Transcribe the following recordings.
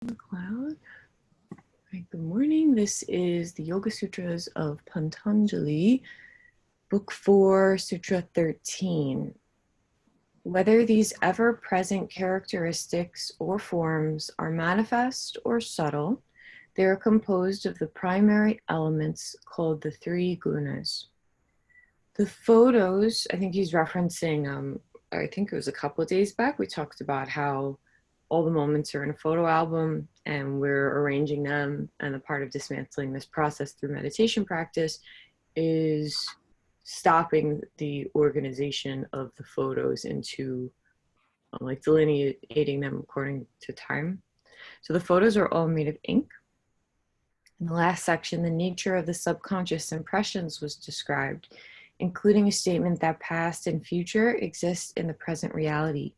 Cloud. Right, good morning. This is the Yoga Sutras of Pantanjali, Book 4, Sutra 13. Whether these ever-present characteristics or forms are manifest or subtle, they are composed of the primary elements called the three gunas. The photos, I think he's referencing, I think it was a couple of days back, we talked about how all the moments are in a photo album and we're arranging them, and a part of dismantling this process through meditation practice is stopping the organization of the photos into like delineating them according to time. So the photos are all made of ink. In the last section, the nature of the subconscious impressions was described, including a statement that past and future exist in the present reality,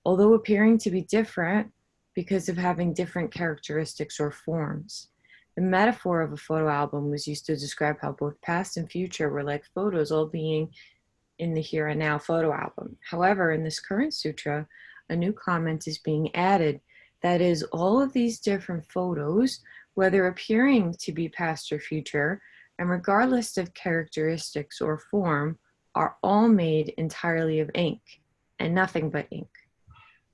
although appearing to be different because of having different characteristics or forms. The metaphor of a photo album was used to describe how both past and future were like photos, all being in the here and now photo album. However, in this current sutra, a new comment is being added. That is, all of these different photos, whether appearing to be past or future, and regardless of characteristics or form, are all made entirely of ink and nothing but ink.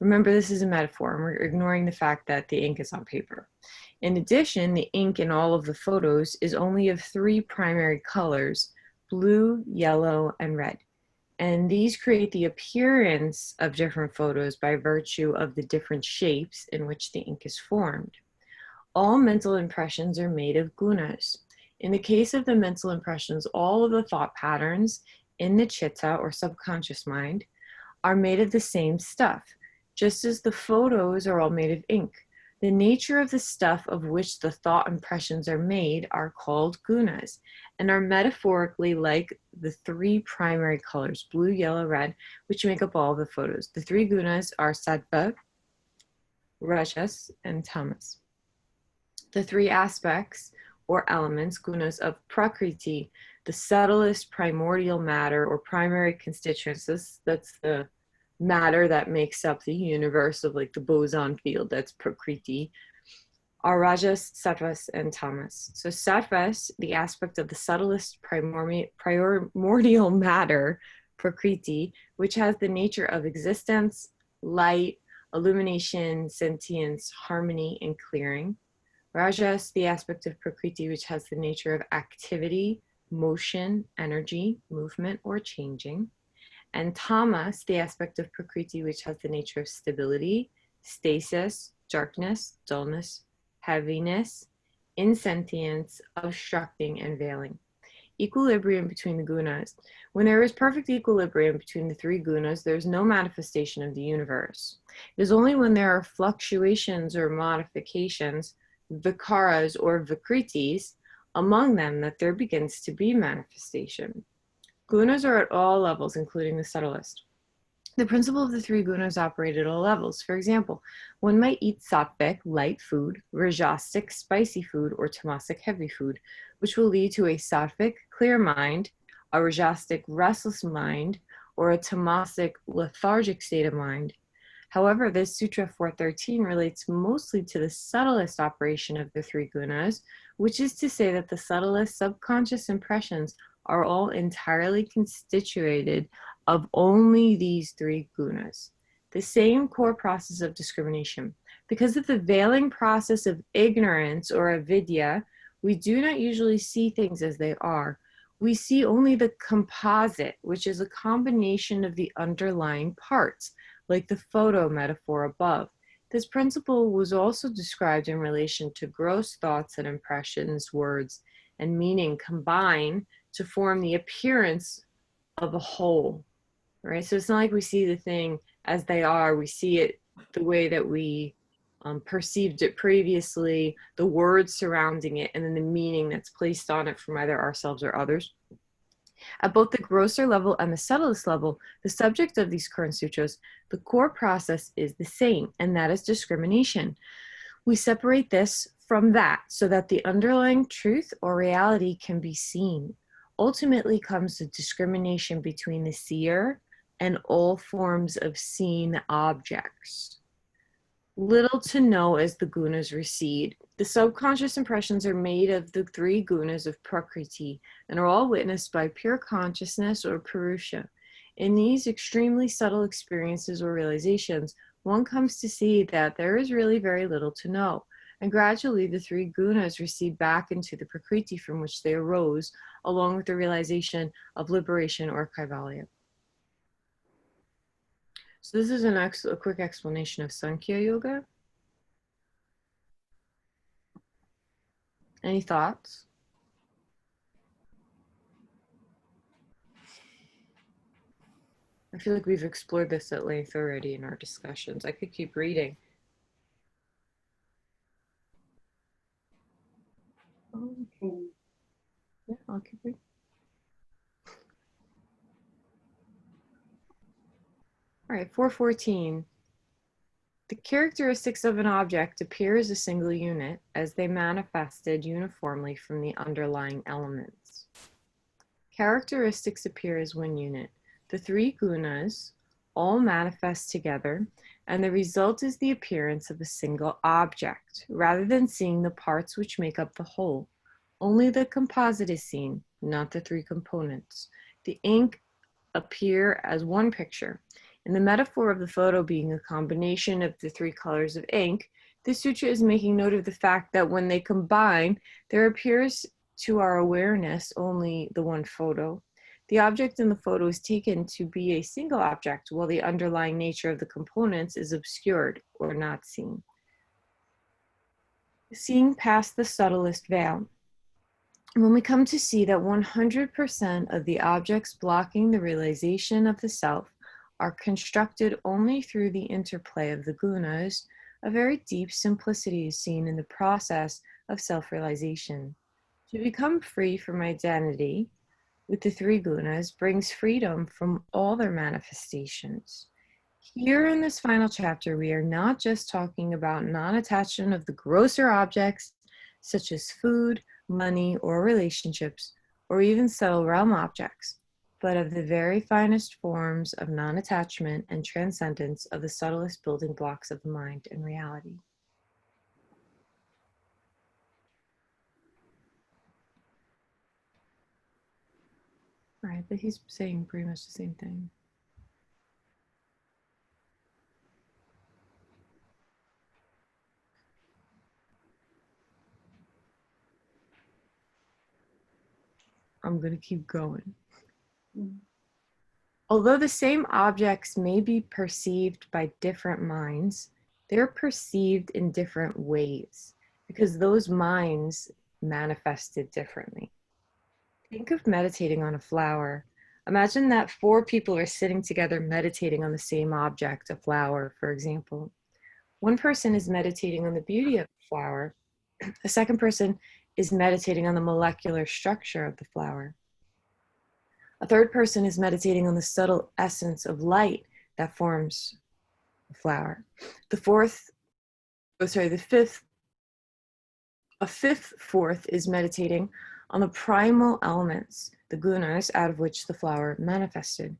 Remember, this is a metaphor, and we're ignoring the fact that the ink is on paper. In addition, the ink in all of the photos is only of three primary colors: blue, yellow, and red. And these create the appearance of different photos by virtue of the different shapes in which the ink is formed. All mental impressions are made of gunas. In the case of the mental impressions, all of the thought patterns in the chitta or subconscious mind are made of the same stuff, just as the photos are all made of ink. The nature of the stuff of which the thought impressions are made are called gunas, and are metaphorically like the three primary colors, blue, yellow, red, which make up all of the photos. The three gunas are sattva, rajas, and tamas. The three aspects or elements, gunas of prakriti, the subtlest primordial matter or primary constituents, that's the matter that makes up the universe of like the boson field, that's prakriti, are rajas, sattvas, and tamas. So sattvas, the aspect of the subtlest primordial matter, prakriti, which has the nature of existence, light, illumination, sentience, harmony, and clearing. Rajas, the aspect of prakriti, which has the nature of activity, motion, energy, movement, or changing. And tamas, the aspect of prakriti, which has the nature of stability, stasis, darkness, dullness, heaviness, insentience, obstructing, and veiling. Equilibrium between the gunas. When there is perfect equilibrium between the three gunas, there is no manifestation of the universe. It is only when there are fluctuations or modifications, vikaras or vikritis, among them that there begins to be manifestation. Gunas are at all levels, including the subtlest. The principle of the three gunas operate at all levels. For example, one might eat sattvic, light food, rajasic, spicy food, or tamasic, heavy food, which will lead to a sattvic, clear mind, a rajasic, restless mind, or a tamasic, lethargic state of mind. However, this Sutra 413 relates mostly to the subtlest operation of the three gunas, which is to say that the subtlest subconscious impressions are all entirely constituted of only these three gunas. The same core process of discrimination. Because of the veiling process of ignorance or avidya, we do not usually see things as they are. We see only the composite, which is a combination of the underlying parts, like the photo metaphor above. This principle was also described in relation to gross thoughts and impressions, words, and meaning combine to form the appearance of a whole, right? So it's not like we see the thing as they are. We see it the way that we perceived it previously, the words surrounding it, and then the meaning that's placed on it from either ourselves or others. At both the grosser level and the subtlest level, the subject of these current sutras, the core process is the same, and that is discrimination. We separate this from that so that the underlying truth or reality can be seen. Ultimately comes the discrimination between the seer and all forms of seen objects. Little to no as the gunas recede. The subconscious impressions are made of the three gunas of Prakriti and are all witnessed by pure consciousness or Purusha. In these extremely subtle experiences or realizations, one comes to see that there is really very little to know, and gradually the three gunas recede back into the Prakriti from which they arose, along with the realization of liberation or Kaivalya. So this is a quick explanation of Sankhya Yoga. Any thoughts? I feel like we've explored this at length already in our discussions. I could keep reading. Okay. Yeah, I'll keep reading. All right, 414. The characteristics of an object appear as a single unit as they manifested uniformly from the underlying elements. Characteristics appear as one unit. The three gunas all manifest together, and the result is the appearance of a single object, rather than seeing the parts which make up the whole. Only the composite is seen, not the three components. The ink appear as one picture. In the metaphor of the photo being a combination of the three colors of ink, this sutra is making note of the fact that when they combine, there appears to our awareness only the one photo. The object in the photo is taken to be a single object, while the underlying nature of the components is obscured or not seen. Seeing past the subtlest veil. When we come to see that 100% of the objects blocking the realization of the self are constructed only through the interplay of the gunas, a very deep simplicity is seen in the process of self-realization. To become free from identity with the three gunas brings freedom from all their manifestations. Here in this final chapter, we are not just talking about non-attachment of the grosser objects, such as food, money, or relationships, or even subtle realm objects, but of the very finest forms of non-attachment and transcendence of the subtlest building blocks of the mind and reality. All right, but he's saying pretty much the same thing. I'm going to keep going. Although the same objects may be perceived by different minds, they're perceived in different ways because those minds manifested differently. Think of meditating on a flower. Imagine that four people are sitting together meditating on the same object, a flower, for example. One person is meditating on the beauty of the flower. A second person is meditating on the molecular structure of the flower. A third person is meditating on the subtle essence of light that forms the flower. A fifth fourth is meditating on the primal elements, the gunas out of which the flower manifested.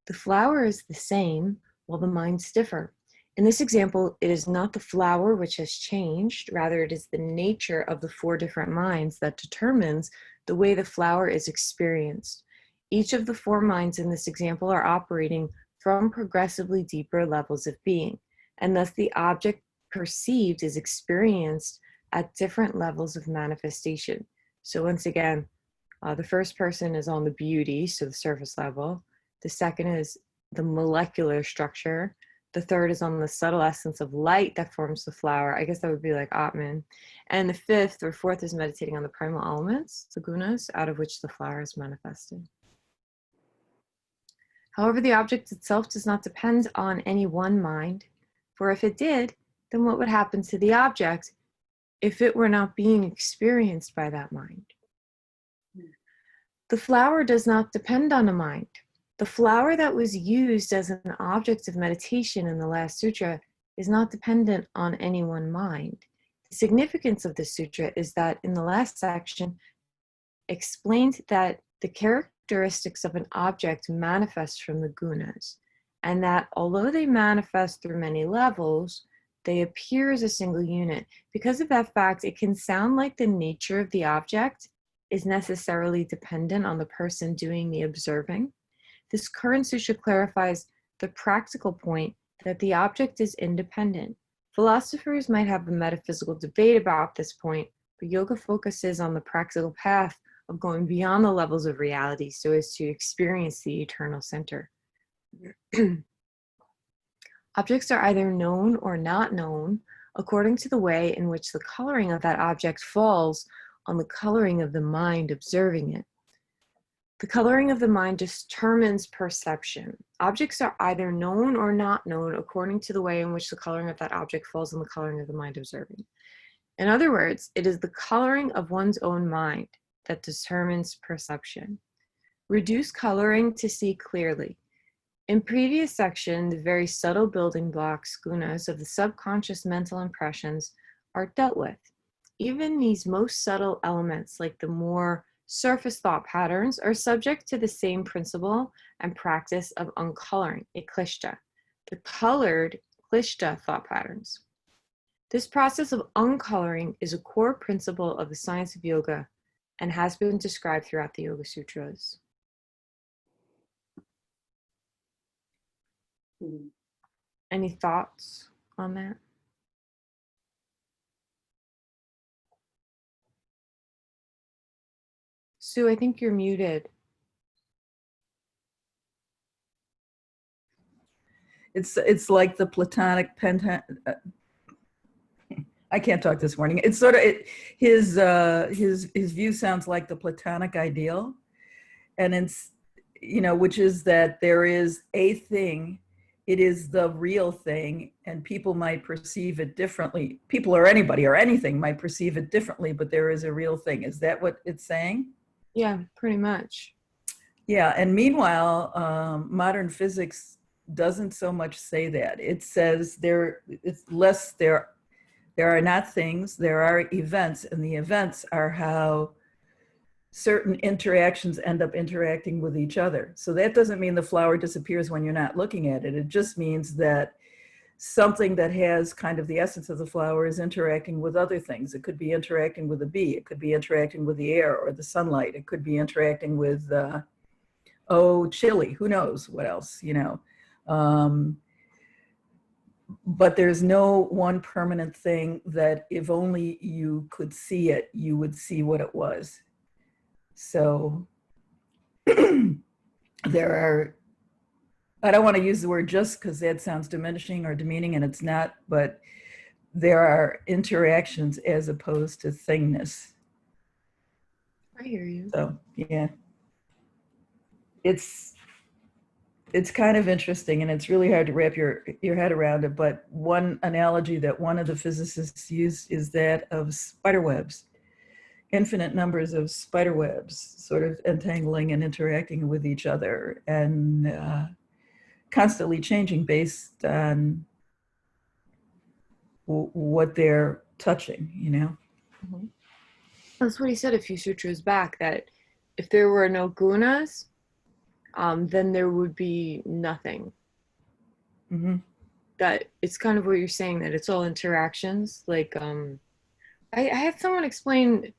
The flower is the same, while the minds differ. In this example, it is not the flower which has changed, rather it is the nature of the four different minds that determines the way the flower is experienced. Each of the four minds in this example are operating from progressively deeper levels of being, and thus the object perceived is experienced at different levels of manifestation. So once again, the first person is on the beauty, so the surface level. The second is the molecular structure. The third is on the subtle essence of light that forms the flower. I guess that would be like Atman. And the fifth or fourth is meditating on the primal elements, the gunas, out of which the flower is manifested. However, the object itself does not depend on any one mind, for if it did, then what would happen to the object if it were not being experienced by that mind? The flower does not depend on a mind. The flower that was used as an object of meditation in the last sutra is not dependent on any one mind. The significance of this sutra is that in the last section explained that the characteristics of an object manifest from the gunas, and that although they manifest through many levels, they appear as a single unit. Because of that fact, it can sound like the nature of the object is necessarily dependent on the person doing the observing. This current sutra clarifies the practical point that the object is independent. Philosophers might have a metaphysical debate about this point, but yoga focuses on the practical path of going beyond the levels of reality so as to experience the eternal center. Objects are either known or not known according to the way in which the coloring of that object falls on the coloring of the mind observing it. The coloring of the mind determines perception. Objects are either known or not known according to the way in which the coloring of that object falls on the coloring of the mind observing. In other words, it is the coloring of one's own mind that determines perception. Reduce coloring to see clearly. In previous section, the very subtle building blocks, gunas, of the subconscious mental impressions are dealt with. Even these most subtle elements, like the more surface thought patterns, are subject to the same principle and practice of uncoloring, a klishta, the colored klishta thought patterns. This process of uncoloring is a core principle of the science of yoga and has been described throughout the Yoga Sutras. Any thoughts on that? Sue, I think you're muted. It's like the Platonic I can't talk this morning. It's sort of his view sounds like the Platonic ideal, and it's, you know, which is that there is a thing. It is the real thing, and people might perceive it differently. People or anybody or anything might perceive it differently, but there is a real thing. Is that what it's saying? Yeah, pretty much. Yeah, and meanwhile, modern physics doesn't so much say that. It says there are not things, there are events, and the events are how certain interactions end up interacting with each other. So that doesn't mean the flower disappears when you're not looking at it. It just means that something that has kind of the essence of the flower is interacting with other things. It could be interacting with a bee. It could be interacting with the air or the sunlight. It could be interacting with, chili. Who knows what else, you know. But there's no one permanent thing that if only you could see it, you would see what it was. So there are, I don't want to use the word just because that sounds diminishing or demeaning, and it's not, but there are interactions as opposed to thingness. I hear you. So yeah, it's kind of interesting, and it's really hard to wrap your head around it. But one analogy that one of the physicists used is that of spider webs. Infinite numbers of spider webs sort of entangling and interacting with each other, and constantly changing based on what they're touching, you know? Mm-hmm. That's what he said a few sutras back, that if there were no gunas, then there would be nothing. Mm-hmm. That it's kind of what you're saying, that it's all interactions. Like, I had someone explain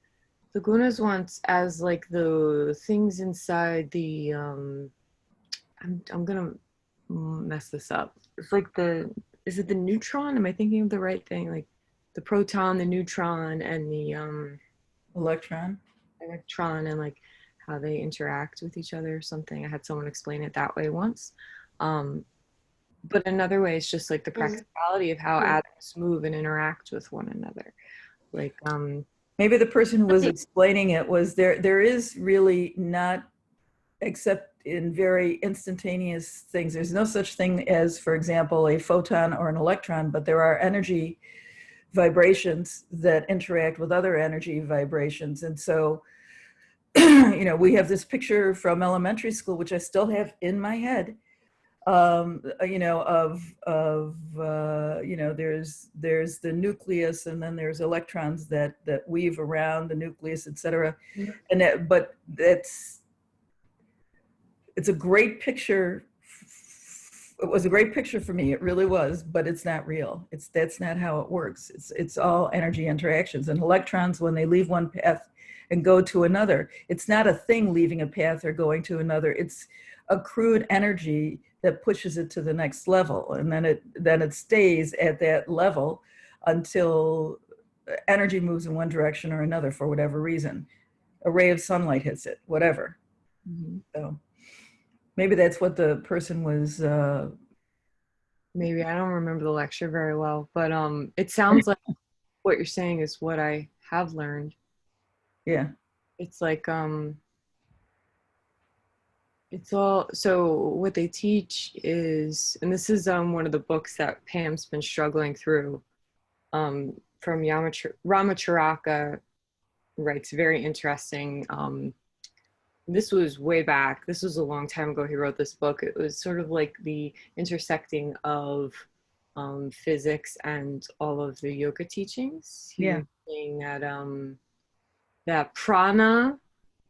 the gunas once as like the things inside the, I'm gonna mess this up. It's like is it the neutron? Am I thinking of the right thing? Like the proton, the neutron, and the Electron, and like how they interact with each other or something. I had someone explain it that way once. But another way is just like the practicality of how atoms move and interact with one another. Like maybe the person who was explaining it was there is really not, except in very instantaneous things. There's no such thing as, for example, a photon or an electron, but there are energy vibrations that interact with other energy vibrations. And so, you know, we have this picture from elementary school, which I still have in my head, you know, you know, there's the nucleus, and then there's electrons that weave around the nucleus, et cetera. And but it's a great picture it was a great picture for me. It really was, but it's not real. That's not how it works. It's all energy interactions. And electrons, when they leave one path and go to another, it's not a thing leaving a path or going to another. It's accrued energy that pushes it to the next level, and then it stays at that level until energy moves in one direction or another for whatever reason. A ray of sunlight hits it, whatever. Mm-hmm. So maybe that's what the person was. Maybe I don't remember the lecture very well, but it sounds like what you're saying is what I have learned. Yeah. It's like it's all, so what they teach is, and this is one of the books that Pam's been struggling through, from Ramacharaka, writes very interesting. This was way back. This was a long time ago. He wrote this book. It was sort of like the intersecting of physics and all of the yoga teachings. He was saying that that prana,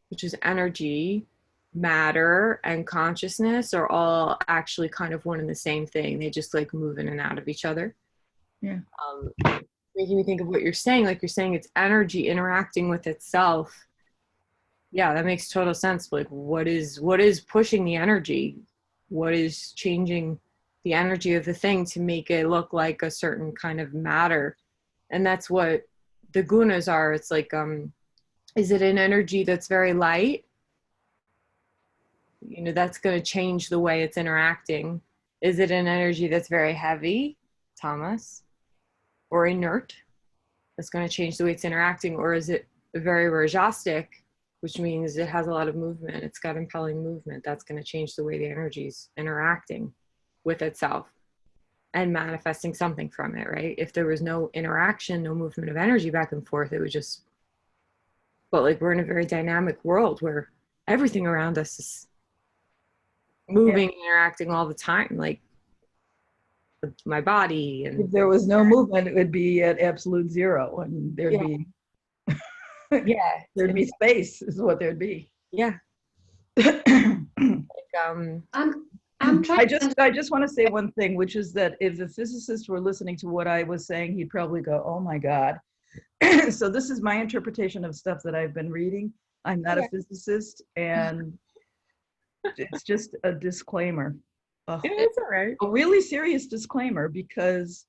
which is energy, matter, and consciousness are all actually kind of one and the same thing. They just like move in and out of each other. Yeah. Making me think of what you're saying. Like you're saying, it's energy interacting with itself. Yeah, that makes total sense. Like what is pushing the energy? What is changing the energy of the thing to make it look like a certain kind of matter? And that's what the gunas are. It's like, is it an energy that's very light? You know, that's going to change the way it's interacting. Is it an energy that's very heavy, tamas, or inert? That's going to change the way it's interacting. Or is it very rajasic, which means it has a lot of movement, it's got impelling movement? That's going to change the way the energy's interacting with itself and manifesting something from it, right? If there was no interaction, no movement of energy back and forth, it would just, but like we're in a very dynamic world where everything around us is moving and interacting all the time, like my body. And if there was no movement, it would be at absolute zero, and there'd be there'd be space, is what there'd be. Yeah. Like, I just want to say one thing, which is that if the physicist were listening to what I was saying, he'd probably go, "Oh my God." So this is my interpretation of stuff that I've been reading. I'm not a physicist, and it's just a disclaimer. It is all right. A really serious disclaimer, because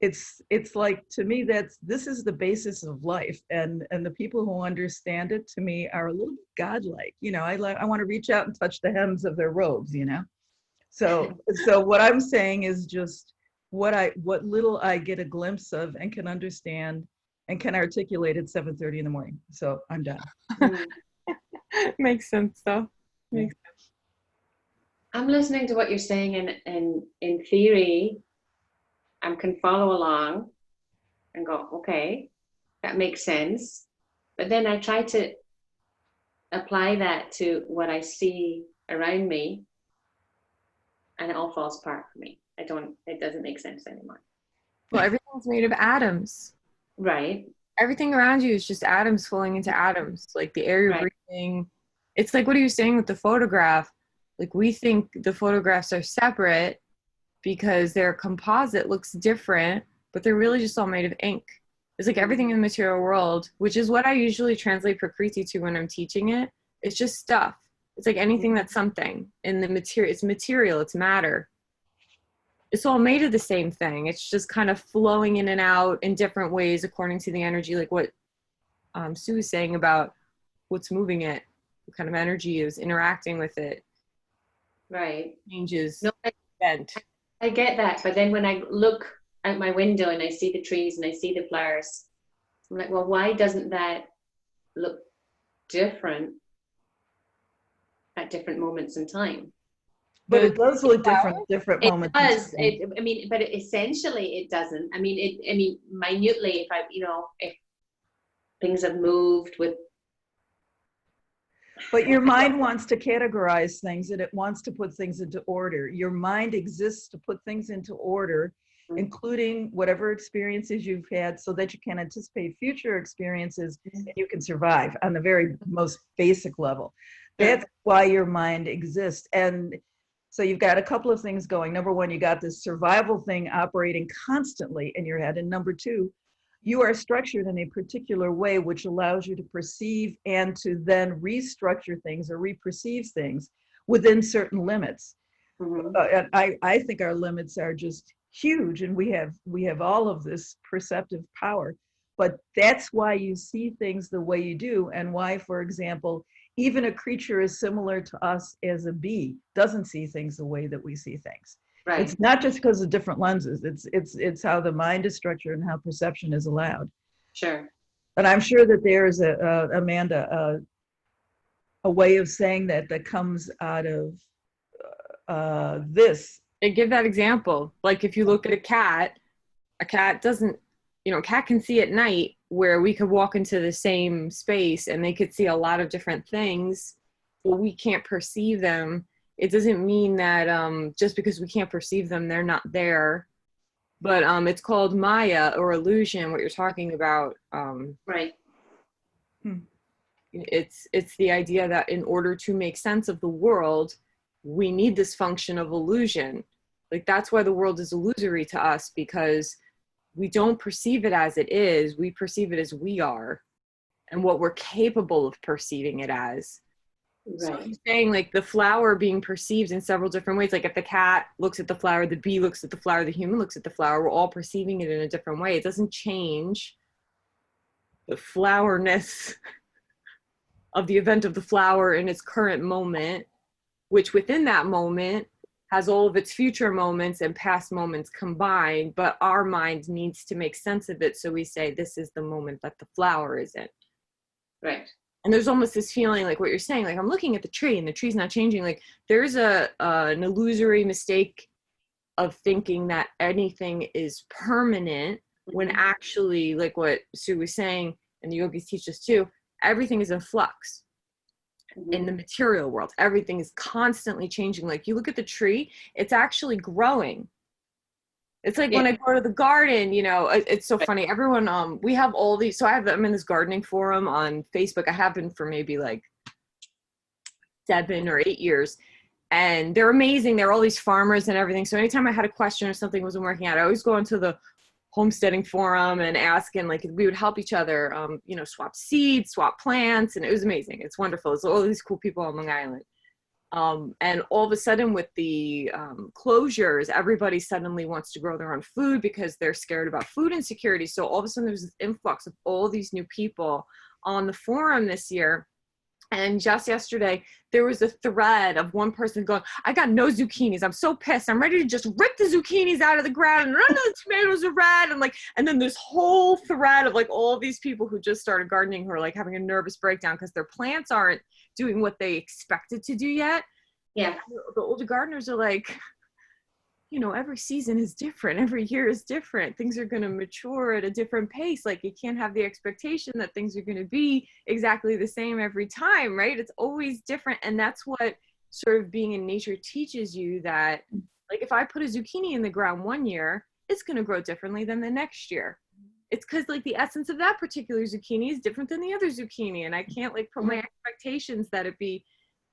it's like, to me, this is the basis of life, and the people who understand it, to me, are a little bit godlike. You know, I want to reach out and touch the hems of their robes, you know. So what I'm saying is just what little I get a glimpse of and can understand and can articulate at 7:30 in the morning. So I'm done. Makes sense though. Makes sense. I'm listening to what you're saying, and in theory, I can follow along and go, okay, that makes sense. But then I try to apply that to what I see around me, and it all falls apart for me. It doesn't make sense anymore. Well, everything's made of atoms. Right. Everything around you is just atoms falling into atoms, like the air you're breathing. It's like what are you saying with the photograph? Like we think the photographs are separate because their composite looks different, but they're really just all made of ink. It's like everything in the material world, which is what I usually translate Prakriti to when I'm teaching it. It's just stuff. It's like anything that's something in the material. It's material, it's matter. It's all made of the same thing. It's just kind of flowing in and out in different ways according to the energy, like what Sue was saying about what's moving it, what kind of energy is interacting with it. Right. Changes. No, I get that. But then when I look out my window and I see the trees and I see the flowers, I'm like, well, why doesn't that look different at different moments in time? But it does look different at different moments. It does. But essentially it doesn't. Minutely, if things have moved with. But your mind wants to categorize things, and it wants to put things into order. Your mind exists to put things into order, including whatever experiences you've had, so that you can anticipate future experiences and you can survive on the very most basic level. That's why your mind exists. And So you've got a couple of things going. Number one, you got this survival thing operating constantly in your head. And number two, you are structured in a particular way, which allows you to perceive and to then restructure things or reperceive things within certain limits. And I think our limits are just huge, and we have all of this perceptive power. But that's why you see things the way you do, and why, for example, even a creature as similar to us as a bee doesn't see things the way that we see things. Right. It's not just because of different lenses. It's how the mind is structured and how perception is allowed. Sure. And I'm sure that there is Amanda, a way of saying that comes out of this. And give that example. Like if you look at a cat doesn't, a cat can see at night where we could walk into the same space and they could see a lot of different things, but we can't perceive them. It doesn't mean that just because we can't perceive them, they're not there. But it's called Maya, or illusion, what you're talking about. Right. It's the idea that in order to make sense of the world, we need this function of illusion. Like that's why the world is illusory to us, because we don't perceive it as it is. We perceive it as we are and what we're capable of perceiving it as. Right. So he's saying like the flower being perceived in several different ways. Like if the cat looks at the flower, the bee looks at the flower, the human looks at the flower, we're all perceiving it in a different way. It doesn't change the flowerness of the event of the flower in its current moment, which within that moment has all of its future moments and past moments combined, but our mind needs to make sense of it. So we say, this is the moment that the flower is in. Right. And there's almost this feeling like what you're saying, like I'm looking at the tree and the tree's not changing. Like there's an illusory mistake of thinking that anything is permanent, when actually, like what Sue was saying, and the yogis teach us too, everything is in flux. In the material world, everything is constantly changing. Like you look at the tree, it's actually growing. It's like when I go to the garden, it's so funny. Everyone, we have all these, so I'm in this gardening forum on Facebook. I have been for maybe like 7 or 8 years, and they're amazing. They're all these farmers and everything. So anytime I had a question or something wasn't working out, I always go into the homesteading forum and ask, and like we would help each other, swap seeds, swap plants, and it was amazing. It's wonderful. It's all these cool people on Long Island. And all of a sudden with the closures, everybody suddenly wants to grow their own food because they're scared about food insecurity. So all of a sudden there's this influx of all these new people on the forum this year. And just yesterday, there was a thread of one person going, I got no zucchinis. I'm so pissed. I'm ready to just rip the zucchinis out of the ground, and none of the tomatoes are red. And then this whole thread of like all these people who just started gardening who are like having a nervous breakdown because their plants aren't doing what they expected to do yet. Yeah. The older gardeners are like, every season is different. Every year is different. Things are going to mature at a different pace. Like you can't have the expectation that things are going to be exactly the same every time, right? It's always different. And that's what sort of being in nature teaches you, that like if I put a zucchini in the ground one year, it's going to grow differently than the next year. It's because like the essence of that particular zucchini is different than the other zucchini. And I can't like put my expectations that it be,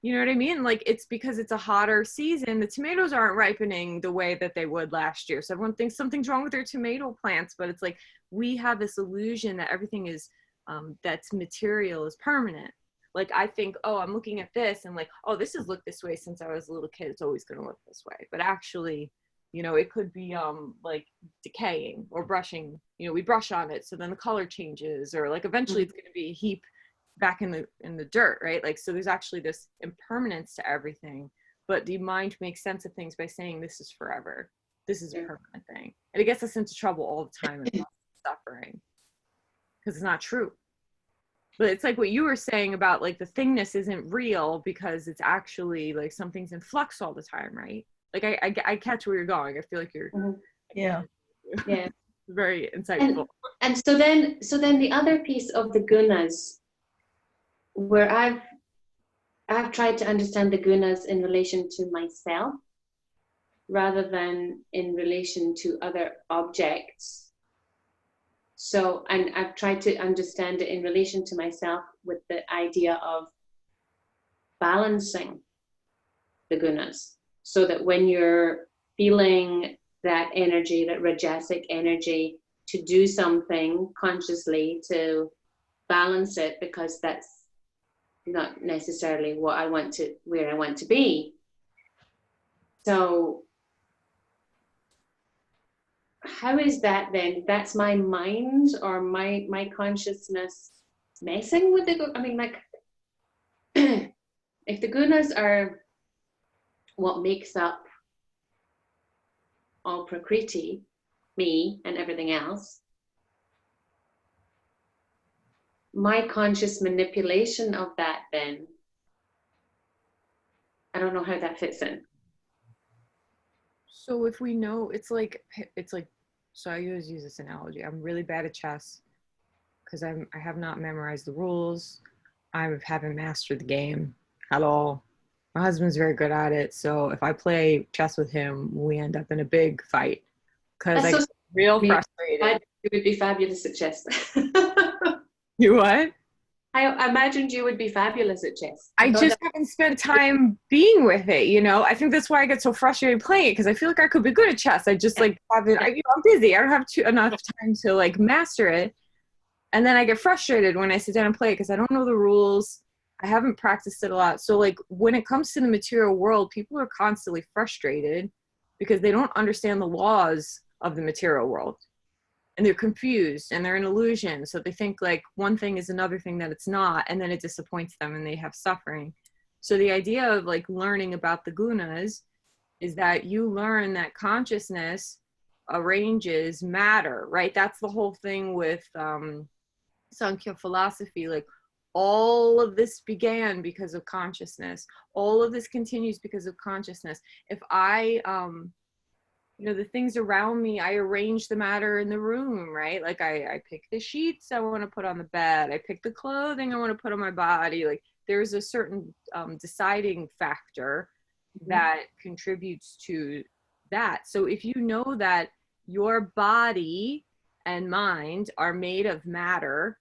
you know what I mean? Like it's because it's a hotter season. The tomatoes aren't ripening the way that they would last year. So everyone thinks something's wrong with their tomato plants, but it's like we have this illusion that everything is, that's material is permanent. Like I think, oh, I'm looking at this and like, oh, this has looked this way since I was a little kid. It's always going to look this way. But actually, it could be like decaying or brushing. We brush on it, so then the color changes, or like eventually it's going to be a heap back in the dirt, right? Like, so there's actually this impermanence to everything, but the mind makes sense of things by saying this is forever, this is a permanent thing, and it gets us into trouble all the time and suffering because it's not true. But it's like what you were saying about like the thingness isn't real because it's actually like something's in flux all the time, right? Like I catch where you're going. I feel like you're Yeah very insightful. And so then the other piece of the gunas, where I've tried to understand the gunas in relation to myself rather than in relation to other objects. So, and I've tried to understand it in relation to myself with the idea of balancing the gunas. so that when you're feeling that energy, that rajasic energy, to do something consciously to balance it, because that's not necessarily what I want to, where I want to be. So how is that then? That's my mind or my consciousness messing with the, I mean, like, if the gunas are what makes up all prakriti, me and everything else, my conscious manipulation of that, then I don't know how that fits in. So if we know, so I always use this analogy. I'm really bad at chess because I have not memorized the rules. I haven't mastered the game at all. My husband's very good at it, so if I play chess with him, we end up in a big fight because I That's get so real me. frustrated. You would be fabulous at chess. You what? I imagined you would be fabulous at chess. I just haven't spent time being with it, you know? I think that's why I get so frustrated playing it, because I feel like I could be good at chess. I just like haven't, I'm busy. I don't have enough time to like master it. And then I get frustrated when I sit down and play it because I don't know the rules. I haven't practiced it a lot. So like when it comes to the material world, people are constantly frustrated because they don't understand the laws of the material world. And they're confused and they're an illusion. So they think like one thing is another thing that it's not, and then it disappoints them and they have suffering. So the idea of like learning about the gunas is that you learn that consciousness arranges matter, right? That's the whole thing with Sankhya philosophy. Like all of this began because of consciousness. All of this continues because of consciousness. If I the things around me, I arrange the matter in the room, right? Like I pick the sheets I want to put on the bed. I pick the clothing I want to put on my body. Like there's a certain deciding factor that contributes to that. So if you know that your body and mind are made of matter,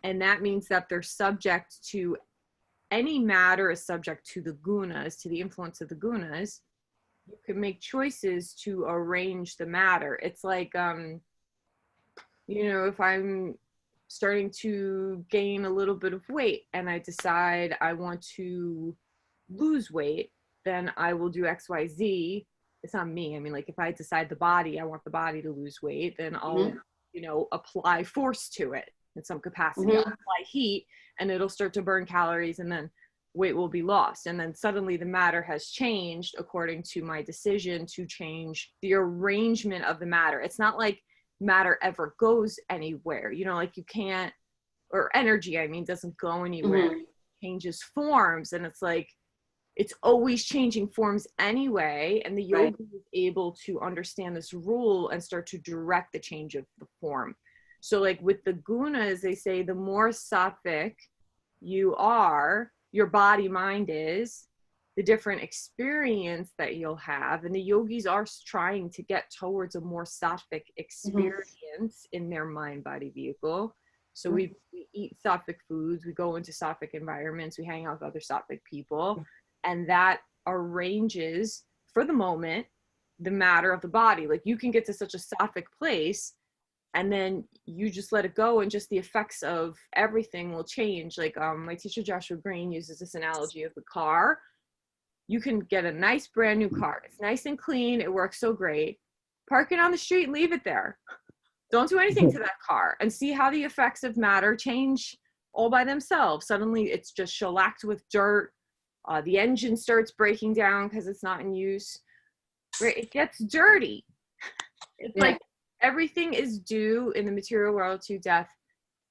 and that means that they're subject to, any matter is subject to the gunas, to the influence of the gunas, you can make choices to arrange the matter. It's like, if I'm starting to gain a little bit of weight and I decide I want to lose weight, then I will do X, Y, Z. It's not me. I mean, like if I decide I want the body to lose weight, then I'll, apply force to it in some capacity. I'll apply heat and it'll start to burn calories, and then weight will be lost. And then suddenly the matter has changed according to my decision to change the arrangement of the matter. It's not like matter ever goes anywhere, like you can't, or energy, I mean, doesn't go anywhere. It changes forms, and it's like, it's always changing forms anyway. And the yogi is able to understand this rule and start to direct the change of the form. So like with the gunas, they say the more sattvic you are, your body mind is, the different experience that you'll have. And the yogis are trying to get towards a more sattvic experience in their mind body vehicle. So we eat sattvic foods, we go into sattvic environments, we hang out with other sattvic people, and that arranges, for the moment, the matter of the body. Like you can get to such a sattvic place, and then you just let it go, and just the effects of everything will change. Like my teacher Joshua Green uses this analogy of the car. You can get a nice brand new car. It's nice and clean. It works so great. Park it on the street and leave it there. Don't do anything to that car, and see how the effects of matter change all by themselves. Suddenly it's just shellacked with dirt. The engine starts breaking down because it's not in use. Right? It gets dirty. It's like everything is due in the material world to death,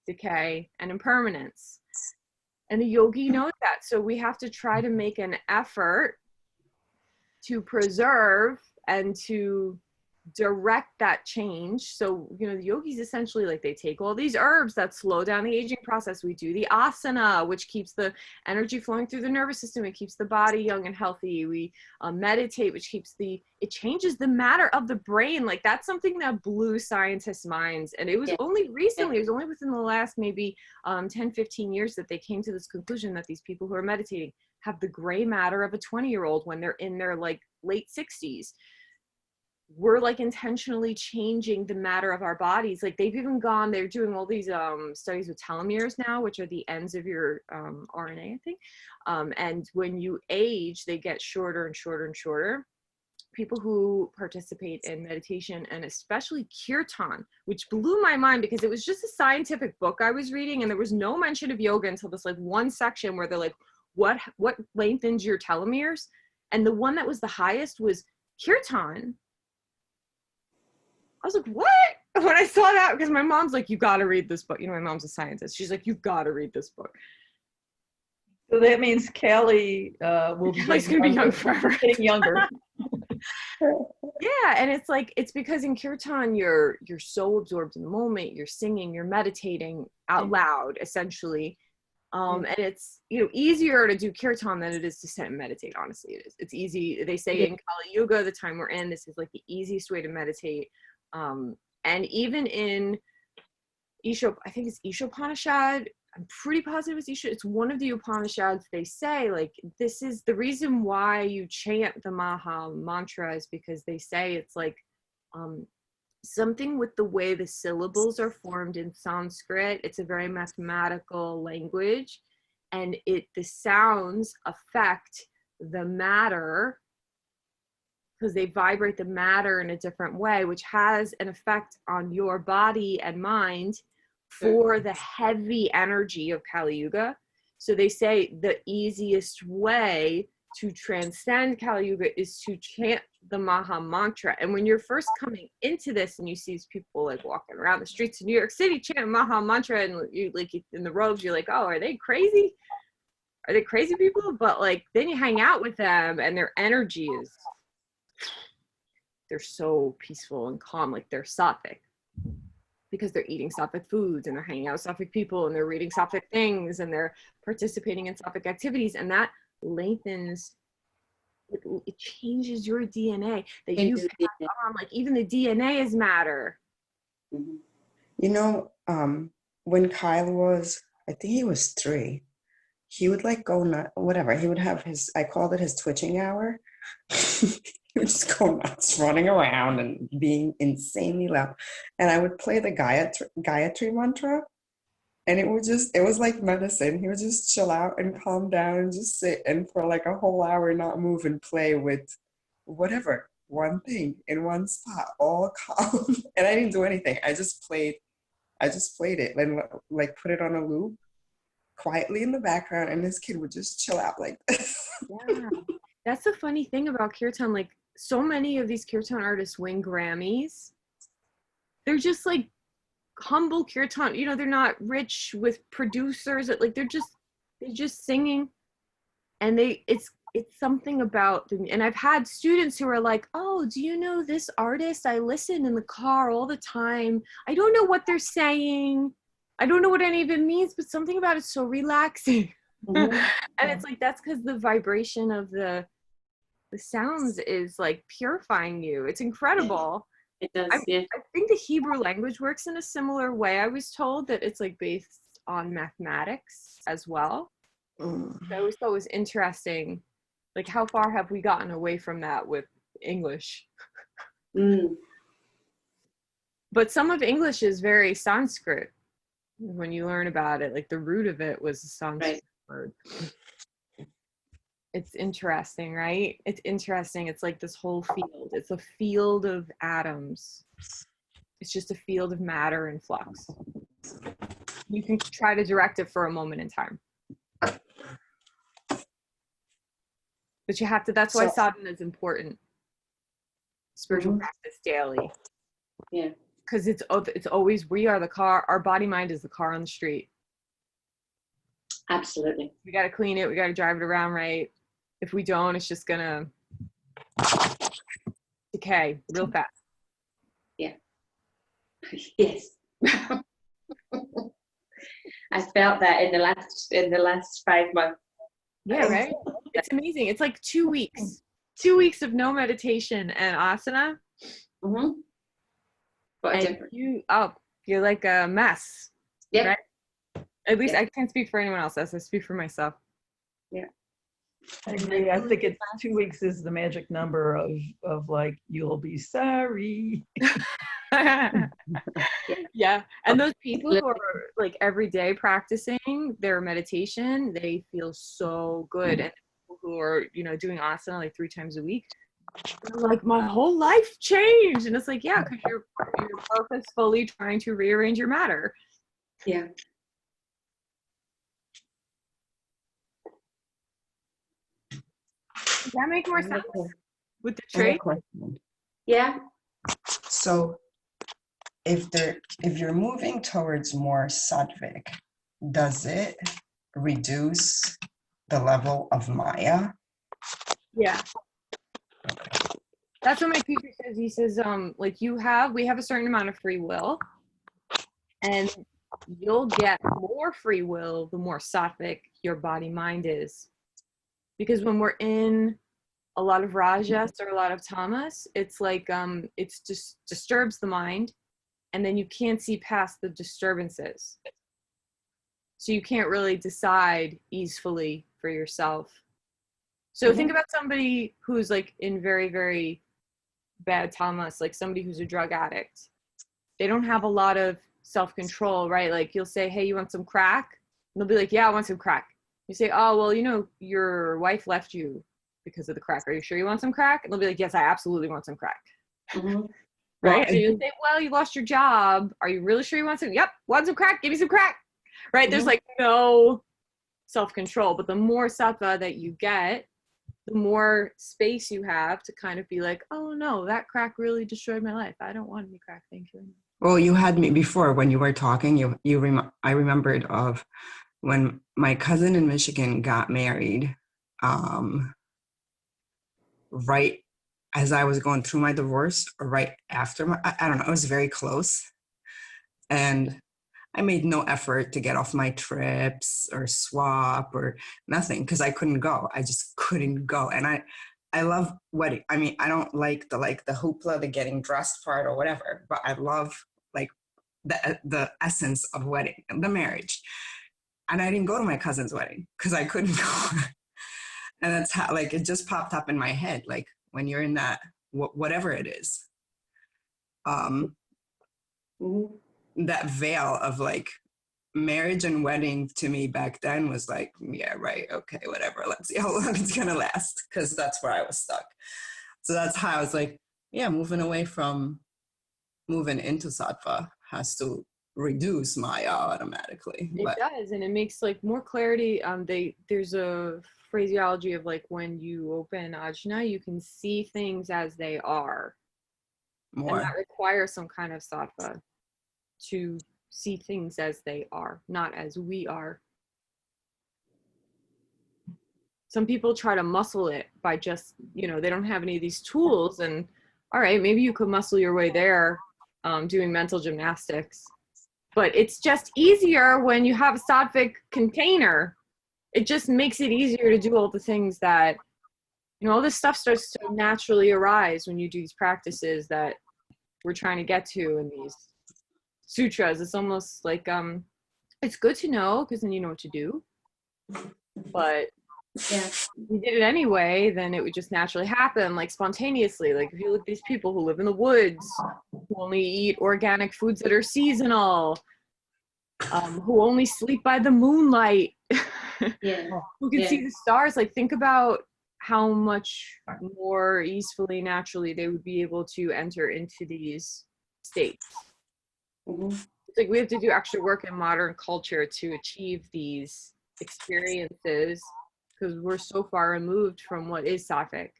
decay, and impermanence. And the yogi knows that. So we have to try to make an effort to preserve and to direct that change. So, the yogis essentially, like, they take all these herbs that slow down the aging process. We do the asana, which keeps the energy flowing through the nervous system. It keeps the body young and healthy. We meditate, which it changes the matter of the brain. Like, that's something that blew scientists' minds. And it was only recently, it was only within the last maybe 10, 15 years that they came to this conclusion that these people who are meditating, have the gray matter of a 20-year-old when they're in their like late 60s. We're like intentionally changing the matter of our bodies. Like they've even they're doing all these studies with telomeres now, which are the ends of your RNA, I think. And when you age, they get shorter and shorter and shorter. People who participate in meditation, and especially kirtan, which blew my mind because it was just a scientific book I was reading, and there was no mention of yoga until this like one section where they're like, what lengthens your telomeres? And the one that was the highest was kirtan. I was like, what? When I saw that, because my mom's like, you got to read this book. You know, my mom's a scientist. She's like, you've got to read this book. So that means Callie will be Callie's going to be young forever. Getting younger. Yeah, and it's like, it's because in kirtan, you're so absorbed in the moment, you're singing, you're meditating out loud, essentially. And it's, you know, easier to do kirtan than it is to sit and meditate. Honestly, it is. It's easy. They say in Kali Yuga, the time we're in, this is like the easiest way to meditate. And even in I think it's Ishopanishad, I'm pretty positive it's one of the Upanishads. They say like, this is the reason why you chant the Maha Mantra, is because they say it's like something with the way the syllables are formed in Sanskrit. It's a very mathematical language, and the sounds affect the matter because they vibrate the matter in a different way, which has an effect on your body and mind for the heavy energy of Kali Yuga. So they say the easiest way to transcend Kali Yuga is to chant the Maha Mantra. And when you're first coming into this and you see these people like walking around the streets of New York City chanting Maha Mantra, and you like in the robes, you're like, oh, are they crazy? Are they crazy people? But like, then you hang out with them and their energy they're so peaceful and calm, like they're sattvic, because they're eating sattvic foods and they're hanging out with sattvic people and they're reading sattvic things and they're participating in sattvic activities, and that lengthens, it changes your DNA that you pass on. Like even the DNA is matter. You know, when Kyle was, I think he was 3, he would like go whatever. He would have I called it his twitching hour. He would just go nuts, running around and being insanely loud. And I would play the Gayatri mantra, and it was like medicine. He would just chill out and calm down and just sit and for like a whole hour not move and play with whatever, one thing in one spot, all calm. And I didn't do anything. I just played it and like put it on a loop quietly in the background, and this kid would just chill out like this. Yeah, that's the funny thing about kirtan. Like so many of these kirtan artists win Grammys. They're just like humble kirtan, you know, they're not rich with producers. Like they're just singing, and it's something about them. And I've had students who are like, oh, do you know this artist? I listen in the car all the time. I don't know what they're saying. I don't know what any of it means, but something about it's so relaxing. And it's like, that's because the vibration of the sounds is like purifying you. It's incredible. It does, I think the Hebrew language works in a similar way. I was told that it's like based on mathematics as well. So I always thought it was interesting. Like, how far have we gotten away from that with English? But some of English is very Sanskrit. When you learn about it, like the root of it was a Sanskrit word. It's interesting, right? It's interesting. It's like this whole field. It's a field of atoms. It's just a field of matter in flux. You can try to direct it for a moment in time. But you have to, that's why sadhana is important. Spiritual practice daily. Yeah. Because it's always, we are the car, our body mind is the car on the street. Absolutely. We got to clean it. We got to drive it around right. If we don't, it's just going to decay real fast. Yeah. Yes. I felt that in the last 5 months. Yeah, right? It's amazing. It's like 2 weeks. 2 weeks of no meditation and asana. What a And difference. you're like a mess. Yeah. Right? At least I can't speak for anyone else. I speak for myself. Yeah. I agree. I think it's 2 weeks is the magic number of like, you'll be sorry. Yeah. And those people who are like every day practicing their meditation, they feel so good. And people who are, doing asana like 3 times a week, they're like, my whole life changed. And it's like, yeah, because you're purposefully trying to rearrange your matter. Yeah. Does that make more sense with the I have a trait? question. Yeah. So if you're moving towards more sattvic, does it reduce the level of Maya? Yeah. That's what my teacher says. He says, like we have a certain amount of free will, and you'll get more free will the more sattvic your body mind is. Because when we're in a lot of rajas or a lot of tamas, it's like it's just disturbs the mind, and then you can't see past the disturbances. So you can't really decide easily for yourself. So think about somebody who's like in very, very bad tamas, like somebody who's a drug addict. They don't have a lot of self-control, right? Like you'll say, hey, you want some crack? And they'll be like, yeah, I want some crack. You say, oh, well, your wife left you because of the crack. Are you sure you want some crack? And they'll be like, yes, I absolutely want some crack. Mm-hmm. Right? And you say, well, you lost your job. Are you really sure you want some? Yep, want some crack? Give me some crack. Right? There's like no self-control. But the more sattva that you get, the more space you have to kind of be like, oh no, that crack really destroyed my life. I don't want any crack. Thank you. Well, you had me before when you were talking. I remembered of when my cousin in Michigan got married. Right as I was going through my divorce, or right after I don't know. It was very close, and I made no effort to get off my trips or swap or nothing because I couldn't go. I just couldn't go. And I love wedding. I mean, I don't like the hoopla, the getting dressed part or whatever, but I love like the essence of wedding, the marriage. And I didn't go to my cousin's wedding because I couldn't go. And that's how, like, it just popped up in my head, like when you're in that, whatever it is, that veil of like marriage and wedding to me back then was like, yeah, right, okay, whatever, let's see how long it's gonna last, because that's where I was stuck. So that's how I was like, yeah, moving into sattva has to reduce Maya automatically. It does, and it makes like more clarity. There's a phraseology of like when you open ajna, you can see things as they are. More. And that requires some kind of sattva to see things as they are, not as we are. Some people try to muscle it by just, they don't have any of these tools, and all right, maybe you could muscle your way there, doing mental gymnastics. But it's just easier when you have a sattvic container. It just makes it easier to do all the things that, all this stuff starts to naturally arise when you do these practices that we're trying to get to in these sutras. It's almost like, it's good to know because then you know what to do. But if you did it anyway, then it would just naturally happen, like spontaneously. Like if you look at these people who live in the woods, who only eat organic foods that are seasonal, who only sleep by the moonlight, who can see the stars, like think about how much more easily, naturally they would be able to enter into these states. It's like we have to do extra work in modern culture to achieve these experiences because we're so far removed from what is sattvic.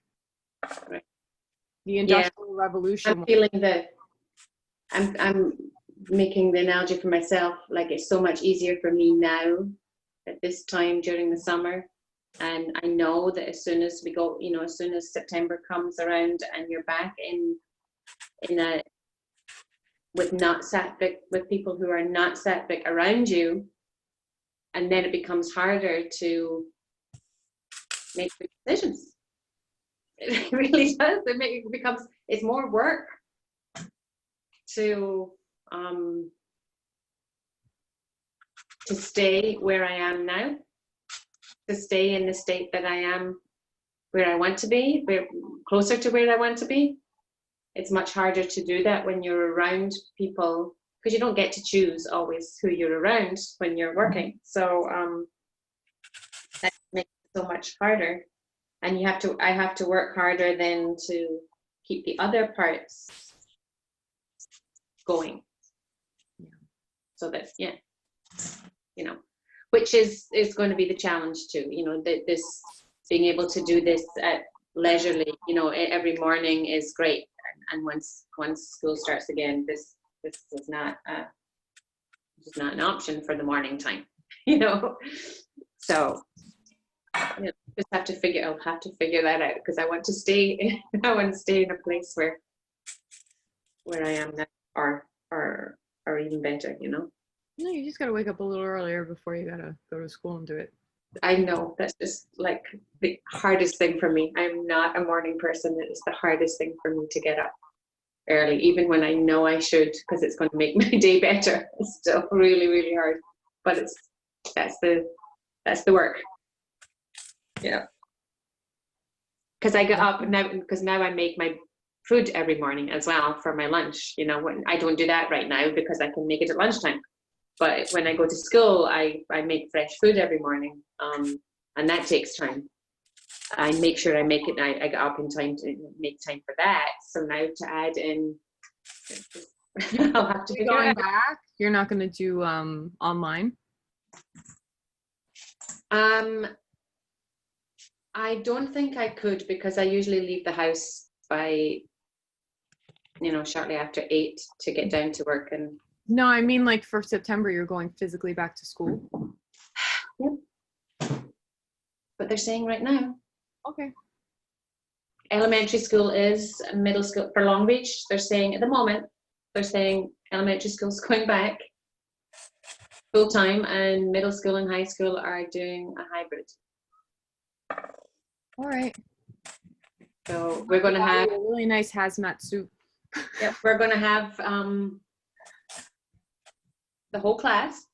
The Industrial Revolution. I'm feeling that I'm making the analogy for myself, like it's so much easier for me now at this time during the summer. And I know that as soon as we go, as soon as September comes around and you're back with not sattvic, with people who are not sattvic around you, and then it becomes harder to make good decisions. It really does. It's more work to stay where I am now. to stay in the state that I am, where I want to be, closer to where I want to be. It's much harder to do that when you're around people, because you don't get to choose always who you're around when you're working. So that makes it so much harder. And I have to work harder then to keep the other parts going. Yeah. So that, yeah, you know, which is going to be the challenge too, you know, this being able to do this at leisurely, you know, every morning is great. And once school starts again, this is not an option for the morning time, you know. So you know, I'll have to figure that out, because I want to stay in a place where I am now, or even better, you know. No, you just gotta wake up a little earlier before you gotta go to school and do it. I know, that's just like the hardest thing for me. I'm not a morning person. It's the hardest thing for me to get up early, even when I know I should, because it's going to make my day better. It's still really, really hard, but that's the work. Yeah. Because I get up now, because now I make my food every morning as well for my lunch. You know, when I don't do that right now because I can make it at lunchtime. But when I go to school, I make fresh food every morning, and that takes time. I make sure I make it. I get up in time to make time for that. So now to add in, I'll have to figure it out. Back, you're not going to do online. I don't think I could, because I usually leave the house by, you know, shortly after 8 to get down to work. And no, I mean, like, for September, you're going physically back to school. Yep. But they're saying right now. Okay. Elementary school is, middle school for Long Beach, they're saying at the moment, they're saying elementary school's going back full time, and middle school and high school are doing a hybrid. All right. So we're going to have a really nice hazmat suit. Yep, we're going to have the whole class,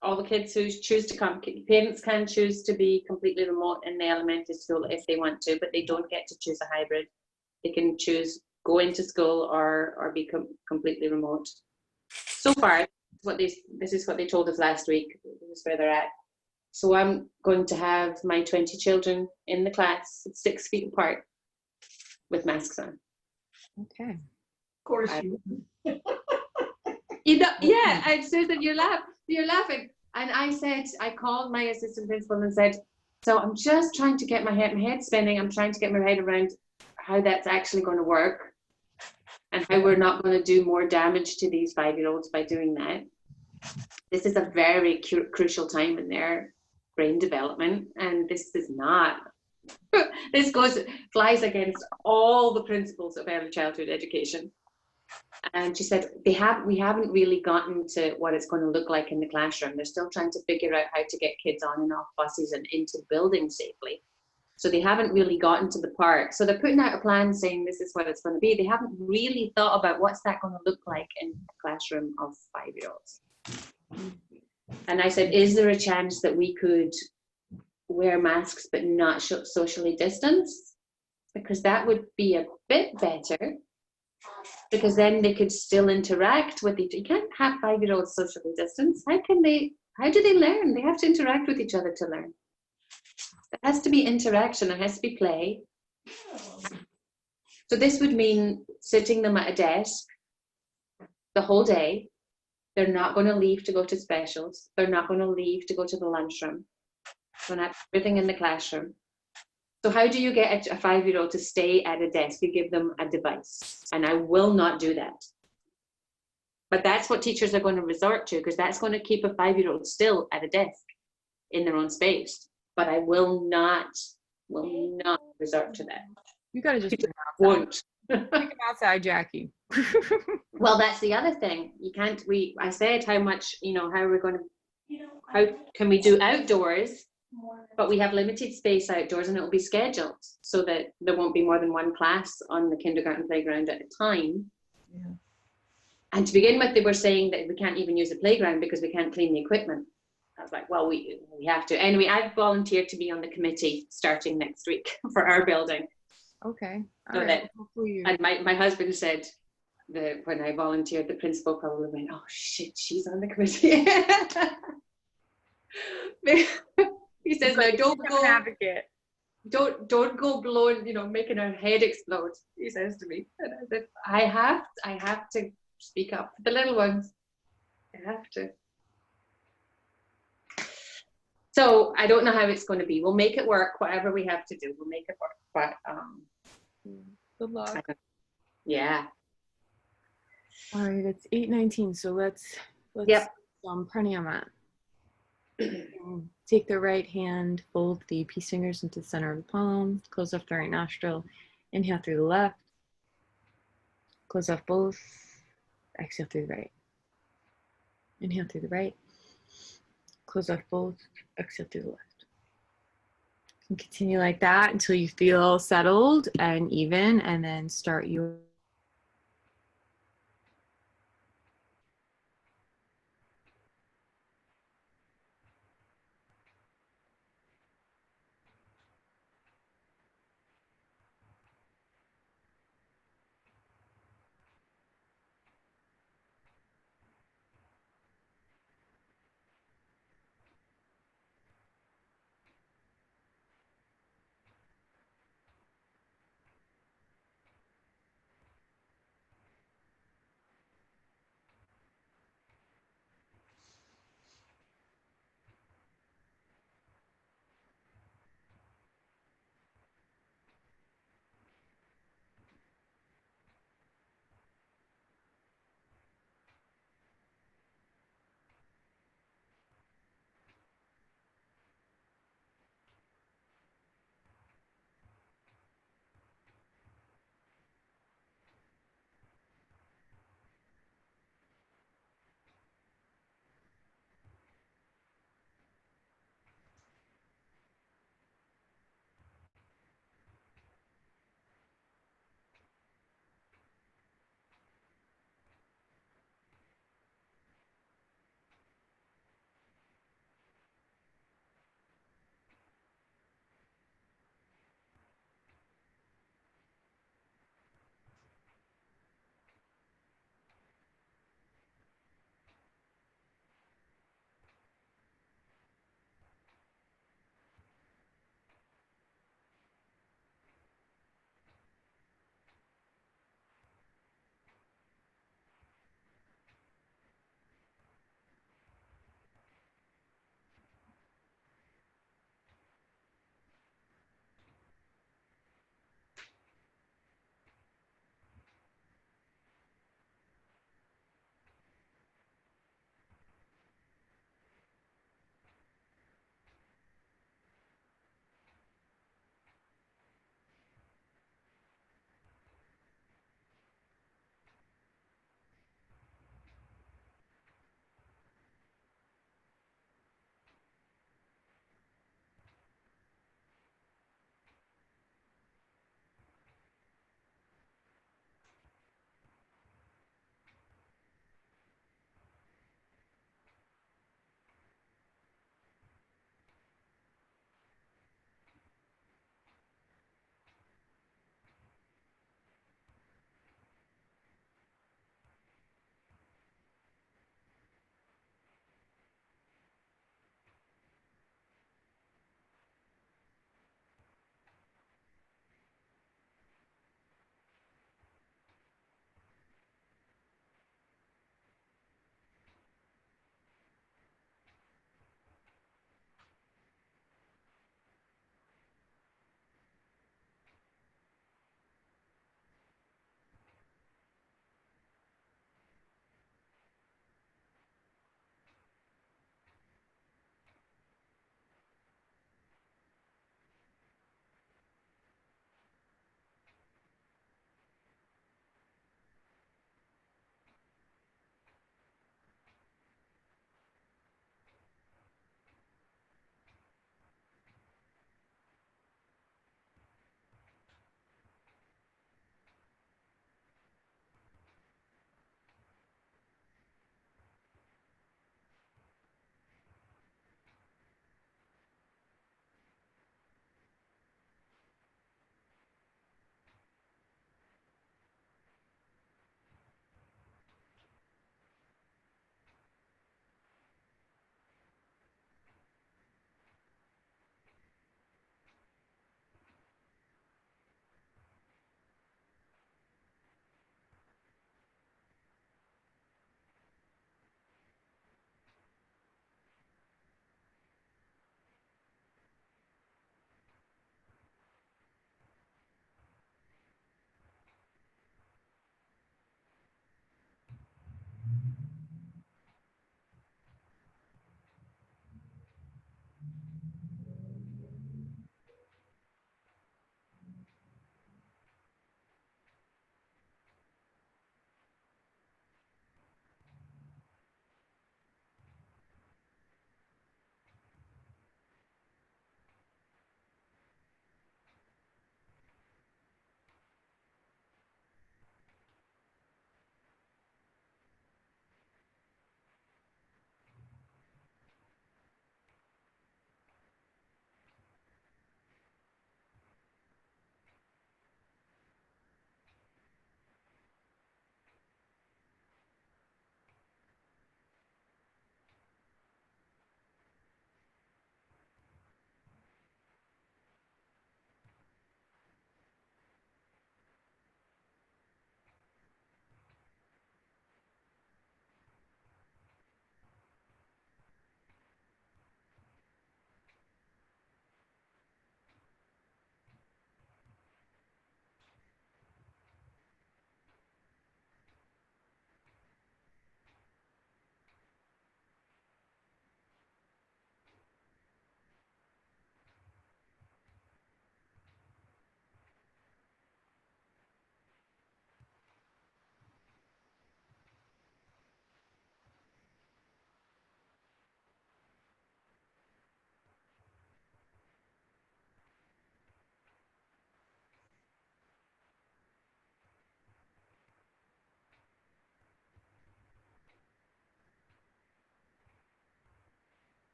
all the kids who choose to come. Parents can choose to be completely remote in the elementary school if they want to, but they don't get to choose a hybrid. They can choose go into school or be completely remote. So far, this is what they told us last week. This is where they're at. So I'm going to have my 20 children in the class 6 feet apart with masks on. Okay. Of course you know, yeah, and Susan, you're laughing. And I called my assistant principal and said, so I'm just trying to get my head spinning. I'm trying to get my head around how that's actually going to work and how we're not going to do more damage to these 5-year-olds by doing that. This is a very crucial time in their brain development, and this is not. This flies against all the principles of early childhood education. And she said we haven't really gotten to what it's going to look like in the classroom. They're still trying to figure out how to get kids on and off buses and into the building safely. So they haven't really gotten to the part. So they're putting out a plan saying this is what it's going to be. They haven't really thought about what's that going to look like in a classroom of 5-year-olds. And I said, is there a chance that we could wear masks but not socially distance? Because that would be a bit better, because then they could still interact with each other. You can't have 5-year-olds socially distance. How do they learn? They have to interact with each other to learn. There has to be interaction, there has to be play. So this would mean sitting them at a desk the whole day. They're not going to leave to go to specials. They're not going to leave to go to the lunchroom. They're going to have everything in the classroom. So how do you get a 5-year-old to stay at a desk? You give them a device. And I will not do that. But that's what teachers are going to resort to, because that's going to keep a 5-year-old still at a desk in their own space. But I will not resort to that. You got to just won't. Take them outside, Jackie. Well, that's the other thing. You can't. I said how much, how we're going to, how can we do outdoors, but we have limited space outdoors, and it will be scheduled so that there won't be more than one class on the kindergarten playground at a time. Yeah. And to begin with, they were saying that we can't even use the playground because we can't clean the equipment. I was like, well, we have to. Anyway, I've volunteered to be on the committee starting next week for our building. Okay. All So right. that, Hopefully you. and my husband said that when I volunteered, the principal probably went, oh shit, she's on the committee. He says, now don't Become go, an advocate. don't go blowing, making her head explode. He says to me, and I said, I have to speak up for the little ones. I have to. So I don't know how it's going to be. We'll make it work. Whatever we have to do, we'll make it work. But Good luck. yeah. All right, it's 8:19. So let's Yep. pranayama. Take the right hand, fold the peace fingers into the center of the palm, close off the right nostril, inhale through the left, close off both, exhale through the right. Inhale through the right, close off both, exhale through the left. And continue like that until you feel settled and even, and then start your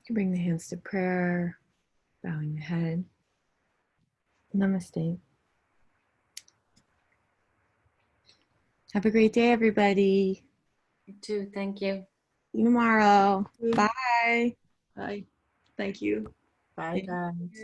You can bring the hands to prayer, bowing the head. Namaste. Have a great day, everybody. You too. Thank you. See you tomorrow. Bye. Bye. Thank you. Bye, guys.